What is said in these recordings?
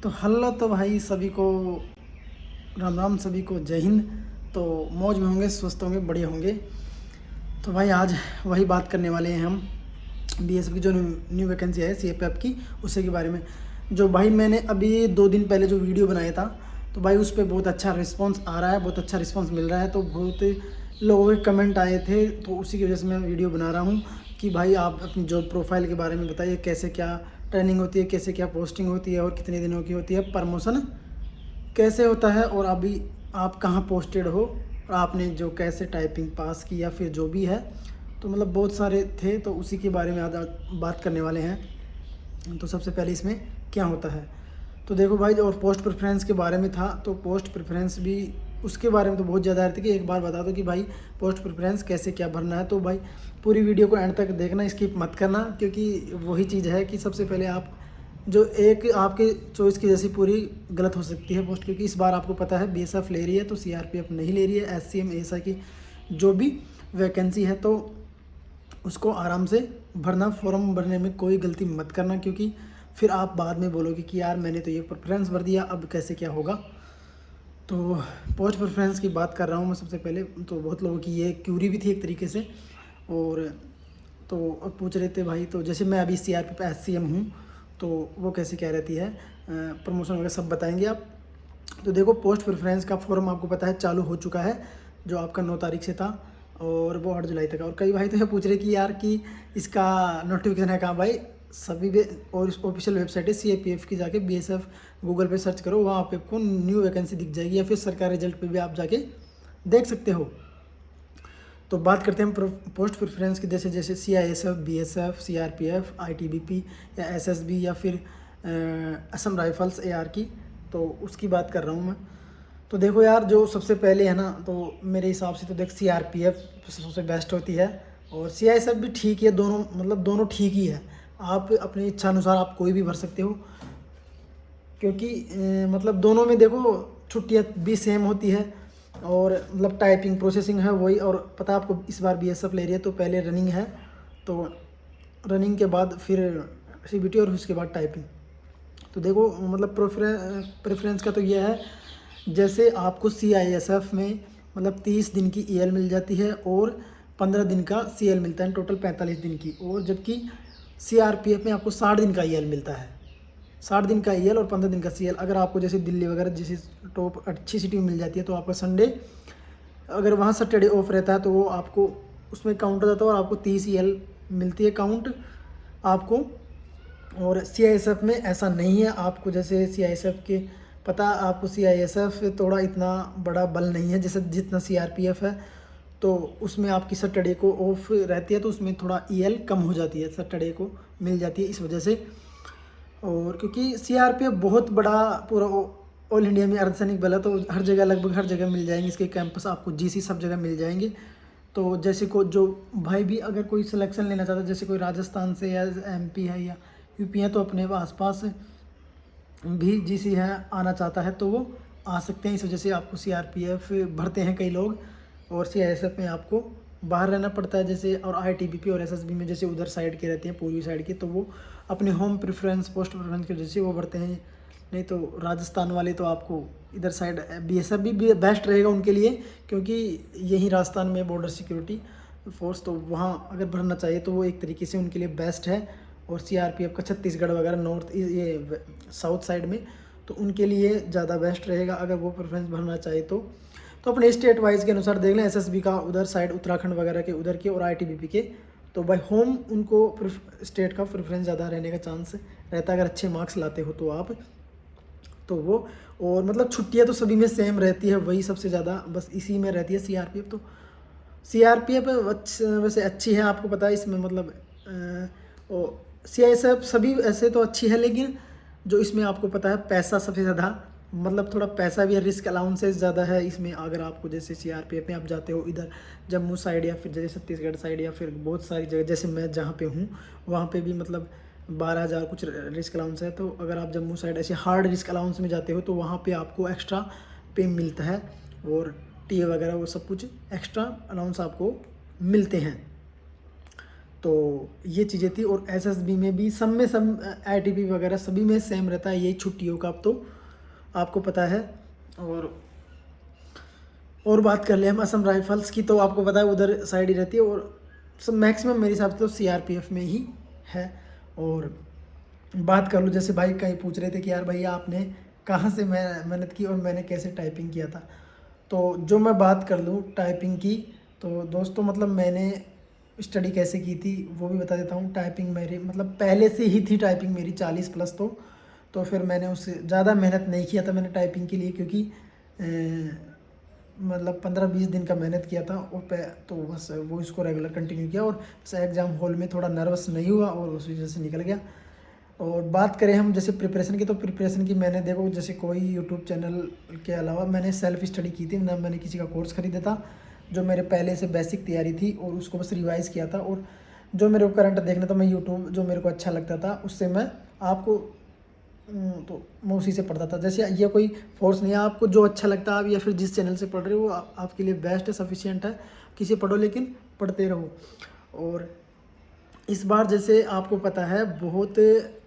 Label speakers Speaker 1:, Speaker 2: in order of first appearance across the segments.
Speaker 1: तो हल्ला तो भाई सभी को राम राम, सभी को जय हिंद। तो मौज में होंगे, स्वस्थ होंगे, बढ़िया होंगे। तो भाई आज वही बात करने वाले हैं हम बीएसएफ की जो न्यू वैकेंसी है सीएपीएफ की, उसी के बारे में। जो भाई मैंने अभी 2 दिन पहले जो वीडियो बनाया था, तो भाई उस पर बहुत अच्छा रिस्पांस आ रहा है, बहुत अच्छा रिस्पांस मिल रहा है। तो बहुत लोगों के कमेंट आए थे, तो उसी की वजह से मैं वीडियो बना रहा हूँ कि भाई आप अपनी जॉब प्रोफाइल के बारे में बताइए, कैसे क्या ट्रेनिंग होती है, कैसे क्या पोस्टिंग होती है और कितने दिनों की होती है, प्रमोशन कैसे होता है, और अभी आप कहाँ पोस्टेड हो, और आपने जो कैसे टाइपिंग पास की या फिर जो भी है। तो मतलब बहुत सारे थे, तो उसी के बारे में आज बात करने वाले हैं। तो सबसे पहले इसमें क्या होता है, तो देखो भाई, और पोस्ट प्रेफरेंस के बारे में था। तो पोस्ट प्रेफरेंस भी उसके बारे में तो बहुत ज़्यादा रहती है कि एक बार बता दो कि भाई पोस्ट प्रेफरेंस कैसे क्या भरना है। तो भाई पूरी वीडियो को एंड तक देखना, स्किप मत करना, क्योंकि वही चीज़ है कि सबसे पहले आप जो एक आपके चॉइस की जैसी पूरी गलत हो सकती है पोस्ट, क्योंकि इस बार आपको पता है बीएसएफ ले रही है, तो सीआरपीएफ नहीं ले रही है। एससीएम एएसआई की जो भी वैकेंसी है, तो उसको आराम से भरना। फॉर्म भरने में कोई गलती मत करना, क्योंकि फिर आप बाद में बोलोगे कि यार मैंने तो ये प्रेफरेंस भर दिया, अब कैसे क्या होगा। तो पोस्ट प्रेफरेंस की बात कर रहा हूँ मैं सबसे पहले। तो बहुत लोगों की ये क्यूरी भी थी एक तरीके से, और तो पूछ रहे थे भाई, तो जैसे मैं अभी सीआरपी पे एससीएम हूँ, तो वो कैसे क्या रहती है, प्रमोशन वगैरह सब बताएंगे आप। तो देखो, पोस्ट प्रेफरेंस का फॉर्म आपको पता है चालू हो चुका है, जो आपका 9 तारीख से था, और वो 8 जुलाई तक है। और कई भाई तो ये पूछ रहे कि यार कि इसका नोटिफिकेशन है कहाँ भाई। सभी भी और इस ऑफिशियल वेबसाइट है सीएपीएफ की, जाके बीएसएफ गूगल पे सर्च करो, वहाँ आपको न्यू वैकेंसी दिख जाएगी, या फिर सरकारी रिजल्ट पे भी आप जाके देख सकते हो। तो बात करते हैं पोस्ट प्रेफरेंस की, जैसे जैसे सीआईएसएफ, बीएसएफ, सीआरपीएफ, आईटीबीपी या एसएसबी या फिर असम राइफल्स एआर की, तो उसकी बात कर रहा हूँ मैं। तो देखो यार, जो सबसे पहले है ना, तो मेरे हिसाब से तो देख सीआरपीएफ सबसे बेस्ट होती है, और सीआईएसएफ भी ठीक है। दोनों मतलब दोनों ठीक ही है, आप अपनी इच्छा अनुसार आप कोई भी भर सकते हो, क्योंकि मतलब दोनों में देखो छुट्टियाँ भी सेम होती है, और मतलब टाइपिंग प्रोसेसिंग है वही। और पता है आपको, इस बार बीएसएफ ले रही है, तो पहले रनिंग है, तो रनिंग के बाद फिर सीबीटी और उसके बाद टाइपिंग। तो देखो मतलब प्रेफरेंस का तो ये है, जैसे आपको सीआईएसएफ में मतलब 30 दिन की ईएल मिल जाती है, और 15 दिन का सीएल मिलता है, टोटल 45 दिन की। और जबकि सीआरपीएफ में आपको 60 दिन का ईएल मिलता है, 60 दिन का ईएल और 15 दिन का सीएल। अगर आपको जैसे दिल्ली वगैरह जैसी टॉप अच्छी सिटी में मिल जाती है, तो आपका संडे, अगर वहाँ सैटरडे ऑफ रहता है, तो वो आपको उसमें काउंट हो जाता है, और आपको 30 ईएल मिलती है काउंट आपको। और सीआईएसएफ में ऐसा नहीं है आपको, जैसे सीआईएसएफ के पता, आपको सीआईएसएफ थोड़ा इतना बड़ा बल नहीं है जैसे जितना सीआरपीएफ है, तो उसमें आपकी सैटरडे को ऑफ रहती है, तो उसमें थोड़ा ईएल कम हो जाती है, सैटरडे को मिल जाती है इस वजह से। और क्योंकि सीआरपीएफ बहुत बड़ा पूरा ऑल इंडिया में अर्धसैनिक बल है, तो हर जगह लगभग हर जगह मिल जाएंगे इसके कैंपस, आपको जीसी सब जगह मिल जाएंगे। तो जैसे को जो भाई भी अगर कोई सिलेक्शन लेना चाहता है, जैसे कोई राजस्थान से या एमपी है या यूपी है, तो अपने आसपास भी जीसी है आना चाहता है, तो वो आ सकते हैं। इस वजह से आपको सीआरपीएफ भरते हैं कई लोग, और सीआईएसएफ में आपको बाहर रहना पड़ता है जैसे। और आईटीबीपी और एसएसबी में जैसे उधर साइड के रहते हैं, पूर्वी साइड की, तो वो अपने होम प्रेफरेंस पोस्ट प्रेफरेंस की वजह से वो भरते हैं। नहीं तो राजस्थान वाले तो आपको इधर साइड बीएसएफ भी बेस्ट रहेगा उनके लिए, क्योंकि यही राजस्थान में बॉर्डर सिक्योरिटी फोर्स, तो वहाँ अगर भरना चाहिए तो वो एक तरीके से उनके लिए बेस्ट है। और सीआरपीएफ का छत्तीसगढ़ वगैरह नॉर्थ ये साउथ साइड में, तो उनके लिए ज़्यादा बेस्ट रहेगा अगर वो प्रेफरेंस भरना चाहे तो अपने स्टेट वाइज के अनुसार देख लें, एसएसबी का उधर साइड उत्तराखंड वगैरह के उधर के, और आईटीबीपी के, तो भाई होम उनको स्टेट का प्रेफरेंस ज़्यादा रहने का चांस रहता है, अगर अच्छे मार्क्स लाते हो तो आप, तो वो। और मतलब छुट्टियां तो सभी में सेम रहती है, वही सबसे ज़्यादा बस इसी में रहती है सीआरपीएफ। तो सीआरपीएफ वैसे अच्छी है, आपको पता है इसमें मतलब सीआईएसएफ सभी ऐसे तो अच्छी है, लेकिन जो इसमें आपको पता है पैसा सबसे ज़्यादा, मतलब थोड़ा पैसा भी है, रिस्क अलाउंसेस ज़्यादा है इसमें। अगर आपको जैसे सीआरपीएफ में आप जाते हो इधर जम्मू साइड, या फिर जैसे छत्तीसगढ़ साइड, या फिर बहुत सारी जगह, जैसे मैं जहाँ पे हूँ वहाँ पे भी मतलब 12,000 कुछ रिस्क अलाउंस है। तो अगर आप जम्मू साइड ऐसे हार्ड रिस्क अलाउंस में जाते हो, तो वहाँ पे आपको एक्स्ट्रा पे मिलता है, और टी वगैरह वो सब कुछ एक्स्ट्रा अलाउंस आपको मिलते हैं। तो ये चीज़ें थी। और एसएसबी में भी सब में सब आईटीबी वगैरह सभी में सेम रहता है यही छुट्टियों का, अब तो आपको पता है। और बात कर ले हम असम राइफल्स की, तो आपको पता है उधर साइड ही रहती है, और सब मैक्सिमम मेरे हिसाब से तो सीआरपीएफ में ही है। और बात कर लूँ, जैसे भाई कहीं पूछ रहे थे कि यार भैया आपने कहाँ से मेहनत की और मैंने कैसे टाइपिंग किया था, तो जो मैं बात कर लूँ टाइपिंग की, तो दोस्तों मतलब मैंने स्टडी कैसे की थी वो भी बता देता हूँ। टाइपिंग मेरी मतलब पहले से ही थी टाइपिंग मेरी 40 प्लस, तो फिर मैंने उससे ज़्यादा मेहनत नहीं किया था मैंने टाइपिंग के लिए, क्योंकि मतलब 15-20 दिन का मेहनत किया था और तो बस वो इसको रेगुलर कंटिन्यू किया, और बस एग्ज़ाम हॉल में थोड़ा नर्वस नहीं हुआ और उस वजह से निकल गया। और बात करें हम जैसे प्रिपरेशन की, तो प्रिपरेशन की मैंने देखो जैसे कोई यूट्यूब चैनल के अलावा मैंने सेल्फ स्टडी की थी ना, मैंने किसी का कोर्स खरीदा था। जो मेरे पहले से बेसिक तैयारी थी और उसको बस रिवाइज़ किया था, और जो मेरे को करंट देखना था मैं यूट्यूब जो मेरे को अच्छा लगता था उससे मैं आपको तो मैं उसी से पढ़ता था। जैसे ये कोई फोर्स नहीं है, आपको जो अच्छा लगता है आप या फिर जिस चैनल से पढ़ रहे हो वो आपके लिए बेस्ट है, सफिशिएंट है, किसी पढ़ो लेकिन पढ़ते रहो। और इस बार जैसे आपको पता है बहुत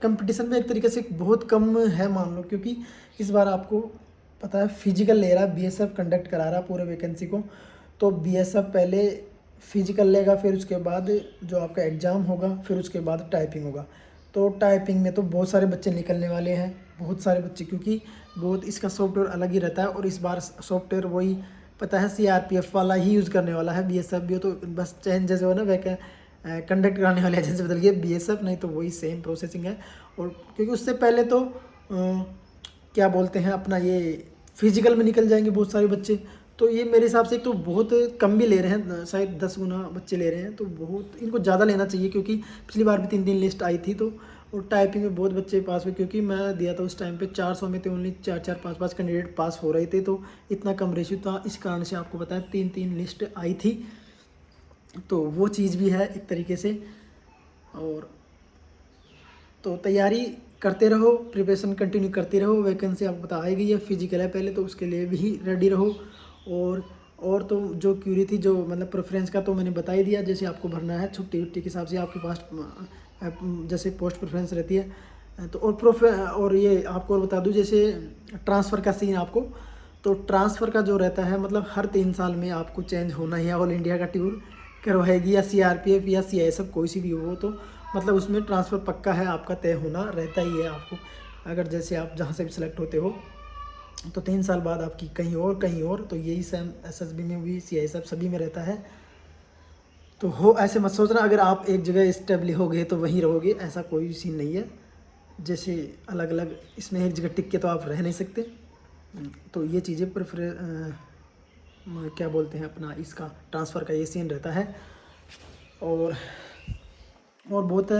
Speaker 1: कंपटीशन में एक तरीके से बहुत कम है मान लो, क्योंकि इस बार आपको पता है फिजिकल ले रहा है, बीएसएफ कंडक्ट करा रहा है पूरे वैकेंसी को। तो बीएसएफ पहले फिजिकल लेगा, फिर उसके बाद जो आपका एग्ज़ाम होगा, फिर उसके बाद टाइपिंग होगा। तो टाइपिंग में तो बहुत सारे बच्चे निकलने वाले हैं, बहुत सारे बच्चे, क्योंकि बहुत इसका सॉफ्टवेयर अलग ही रहता है। और इस बार सॉफ्टवेयर वही पता है सीआरपीएफ वाला ही यूज़ करने वाला है, बीएसएफ भी हो तो बस चेंज जैसे हो ना कंडक्ट कराने वाले एजेंसी बदल गई बीएसएफ, नहीं तो वही सेम प्रोसेसिंग है। और क्योंकि उससे पहले तो क्या बोलते हैं अपना ये फिजिकल में निकल जाएंगे बहुत सारे बच्चे, तो ये मेरे हिसाब से एक तो बहुत कम भी ले रहे हैं, शायद 10 गुना बच्चे ले रहे हैं, तो बहुत इनको ज़्यादा लेना चाहिए, क्योंकि पिछली बार भी 3 लिस्ट आई थी। तो और टाइपिंग में बहुत बच्चे पास हुए, क्योंकि मैं दिया था उस टाइम पे 400 में थे ओनली 4-4 5-5 कैंडिडेट पास हो रहे थे, तो इतना कम रेशियो था, इस कारण से आपको बताया 3 लिस्ट आई थी। तो वो चीज़ भी है एक तरीके से। और तो तैयारी करते रहो, प्रिपरेशन कंटिन्यू करते रहो, वैकेंसी आपको पता आएगी या फिजिकल है पहले तो उसके लिए भी रेडी रहो। और तो जो क्यूरी थी जो मतलब प्रेफरेंस का तो मैंने बता ही दिया, जैसे आपको भरना है छुट्टी के हिसाब से आपके पास जैसे पोस्ट प्रेफरेंस रहती है। तो और ये आपको और बता दूं जैसे ट्रांसफ़र का सीन आपको, तो ट्रांसफ़र का जो रहता है मतलब हर 3 साल में आपको चेंज होना ही है, ऑल इंडिया का टूर करवाएगी या सीआरपीएफ या सीआईएसएफ कोई सी भी हो, तो मतलब उसमें ट्रांसफ़र पक्का है, आपका तय होना रहता ही है आपको। अगर जैसे आप जहाँ से भी सिलेक्ट होते हो तो 3 साल बाद आपकी कहीं और, तो यही सेम एसएसबी में भी सीआईएसएफ सभी में रहता है। तो हो ऐसे मत सोचना अगर आप एक जगह स्टेबल हो गए तो वहीं रहोगे, ऐसा कोई सीन नहीं है। जैसे अलग अलग इसमें एक जगह टिक के तो आप रह नहीं सकते। तो ये चीज़ें क्या बोलते हैं अपना इसका ट्रांसफ़र का ये सीन रहता है। और बहुत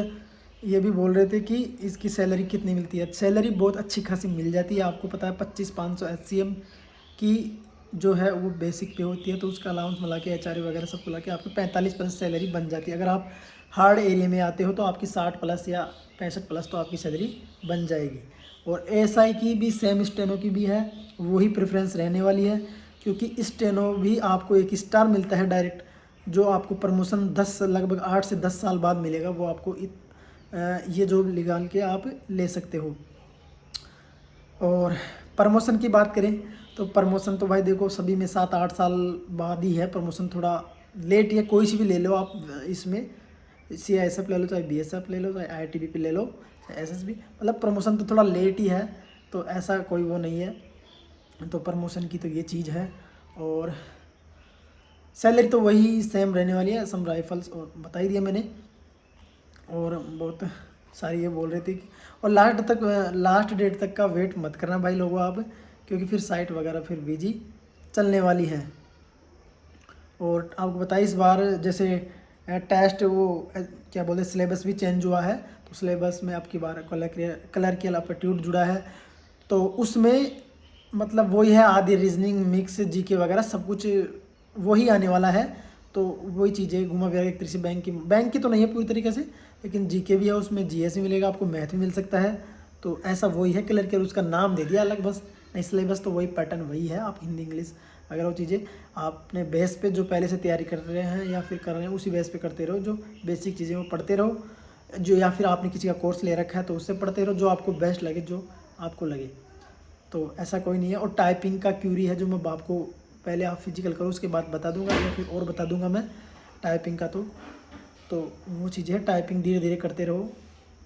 Speaker 1: ये भी बोल रहे थे कि इसकी सैलरी कितनी मिलती है। सैलरी बहुत अच्छी खासी मिल जाती है, आपको पता है 25-500 एचसीएम की जो है वो बेसिक पे होती है, तो उसका अलाउंस मिला के एचआरए वगैरह सब मिला के आपको 45% सैलरी बन जाती है। अगर आप हार्ड एरिया में आते हो तो आपकी 60 प्लस या 65 प्लस तो आपकी सैलरी बन जाएगी। और एएसआई की भी सेम स्टेनो की भी है, वही प्रेफरेंस रहने वाली है, क्योंकि स्टेनो भी आपको 1 स्टार मिलता है डायरेक्ट, जो आपको प्रमोशन लगभग 8 से 10 साल बाद मिलेगा, वो आपको ये जॉब निकाल के आप ले सकते हो। और प्रमोशन की बात करें तो प्रमोशन तो भाई देखो सभी में 7-8 साल बाद ही है प्रमोशन, थोड़ा लेट है, कोई सी भी ले लो आप इसमें, सीआईएसएफ ले लो चाहे बीएसएफ ले लो चाहे आईटीबीपी ले लो चाहे एसएसबी, मतलब प्रमोशन तो थोड़ा लेट ही है, तो ऐसा कोई वो नहीं है। तो प्रमोशन की तो ये चीज़ है। और सैलरी तो वही सेम रहने वाली है, असम राइफल्स और बता ही दिया मैंने। और बहुत सारी ये बोल रहे थे कि और लास्ट डेट तक का वेट मत करना भाई लोगों आप, क्योंकि फिर साइट वगैरह फिर बिजी चलने वाली है। और आपको बताइए इस बार जैसे टेस्ट वो क्या बोलते हैं सिलेबस भी चेंज हुआ है, तो सिलेबस में आपकी बार कलरिकल एप्टीट्यूड जुड़ा है, तो उसमें मतलब वही है आधी रीजनिंग मिक्स जीके वगैरह सब कुछ वही आने वाला है। तो वही चीज़ें घुमा फिरा एक तरह से बैंक की तो नहीं है पूरी तरीके से, लेकिन जीके भी है उसमें, जीएस भी मिलेगा आपको, मैथ भी मिल सकता है, तो ऐसा वही है क्लियर उसका नाम दे दिया अलग बस, नहीं सिलेबस तो वही पैटर्न वही है, आप हिंदी इंग्लिश अगर वो चीज़ें आपने बेस पे जो पहले से तैयारी कर रहे हैं या फिर कर रहे हैं उसी बेस पे करते रहो, जो बेसिक चीज़ें वो पढ़ते रहो, जो या फिर आपने किसी का कोर्स ले रखा है तो उससे पढ़ते रहो, जो आपको बेस्ट लगे, जो आपको लगे। तो ऐसा कोई नहीं है। और टाइपिंग का क्यूरी है जो मैं आपको पहले आप फिजिकल करो उसके बाद बता दूंगा, या फिर और बता दूंगा मैं टाइपिंग का। तो वो चीज़ें है, टाइपिंग धीरे धीरे करते रहो,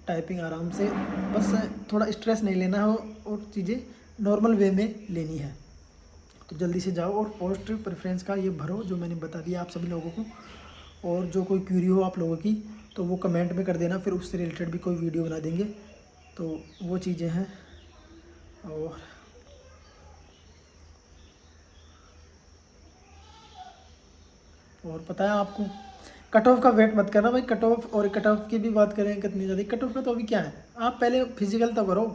Speaker 1: टाइपिंग आराम से, बस थोड़ा स्ट्रेस नहीं लेना हो और चीज़ें नॉर्मल वे में लेनी है। तो जल्दी से जाओ और पोस्ट प्रेफरेंस का ये भरो जो मैंने बता दिया आप सभी लोगों को। और जो कोई क्यूरी हो आप लोगों की तो वो कमेंट में कर देना, फिर उससे रिलेटेड भी कोई वीडियो बना देंगे। तो वो चीज़ें हैं। और पता है आपको, कट ऑफ का वेट मत करना भाई। कट ऑफ, और कट ऑफ की भी बात करें कितनी ज़्यादा, कट ऑफ का तो अभी क्या है, आप पहले फिजिकल तो करो,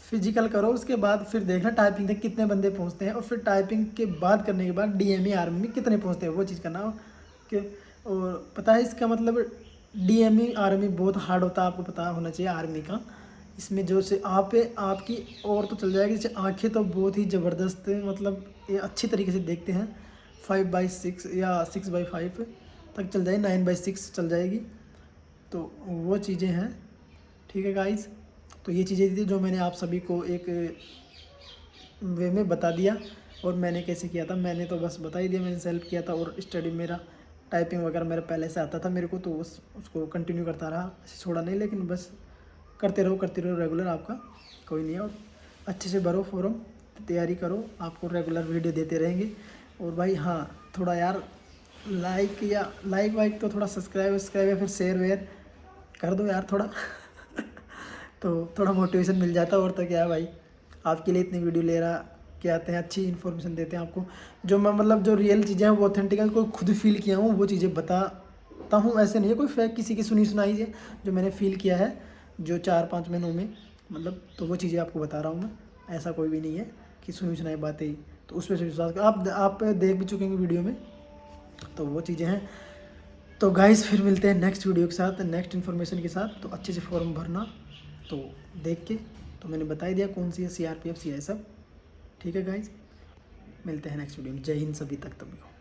Speaker 1: फिजिकल करो, उसके बाद फिर देखना टाइपिंग तक कितने बंदे पहुंचते हैं, और फिर टाइपिंग के बाद करने के बाद डीएमई आर्मी में कितने पहुंचते हैं वो चीज़ करना कि। और पता है इसका मतलब डीएमई आर्मी बहुत हार्ड होता है, आपको पता होना चाहिए आर्मी का। इसमें जो से आपकी और तो चल जाएगी, जैसे आँखें तो बहुत ही ज़बरदस्त, मतलब ये अच्छी तरीके से देखते हैं, 5/6 या 6/5 तक चल जाएगी, 9/6 चल जाएगी। तो वो चीज़ें हैं, ठीक है गाइस। तो ये चीज़ें थी जो मैंने आप सभी को एक वे में बता दिया। और मैंने कैसे किया था, मैंने तो बस बता ही दिया, मैंने सेल्फ किया था। और स्टडी मेरा टाइपिंग वगैरह मेरा पहले से आता था मेरे को, तो उसको कंटिन्यू करता रहा, ऐसे छोड़ा नहीं, लेकिन बस करते रहो रेगुलर, आपका कोई नहीं है। और अच्छे से भरो फॉर्म, तैयारी करो, आपको रेगुलर वीडियो देते रहेंगे। और भाई हाँ, थोड़ा यार लाइक वाइक तो थोड़ा सब्सक्राइब या फिर शेयर वेयर कर दो यार थोड़ा तो थोड़ा मोटिवेशन मिल जाता। और तो क्या है भाई, आपके लिए इतनी वीडियो ले रहा के आते हैं, अच्छी इन्फॉर्मेशन देते हैं आपको, जो मैं मतलब जो रियल चीज़ें हैं वो ऑथेंटिक है, कोई खुद फील किया हूँ वो चीज़ें बताता हूँ। ऐसे नहीं है कोई फेक किसी की सुनी सुनाई है, जो मैंने फील किया है जो 4-5 महीनों में, मतलब तो वो चीज़ें आपको बता रहा हूँ मैं। ऐसा कोई भी नहीं है कि सुनी सुनाई बातें ही, तो उस पर से विश्वास कर। आप देख भी चुके हैं वीडियो में, तो वो चीज़ें हैं। तो गाइस फिर मिलते हैं नेक्स्ट वीडियो के साथ, नेक्स्ट इन्फॉर्मेशन के साथ। तो अच्छे से फॉर्म भरना, तो देख के, तो मैंने बता ही दिया कौन सी है, CRPF, CI सब, ठीक है गाइस। मिलते हैं नेक्स्ट वीडियो में। जय हिंद सभी तक, तभी को।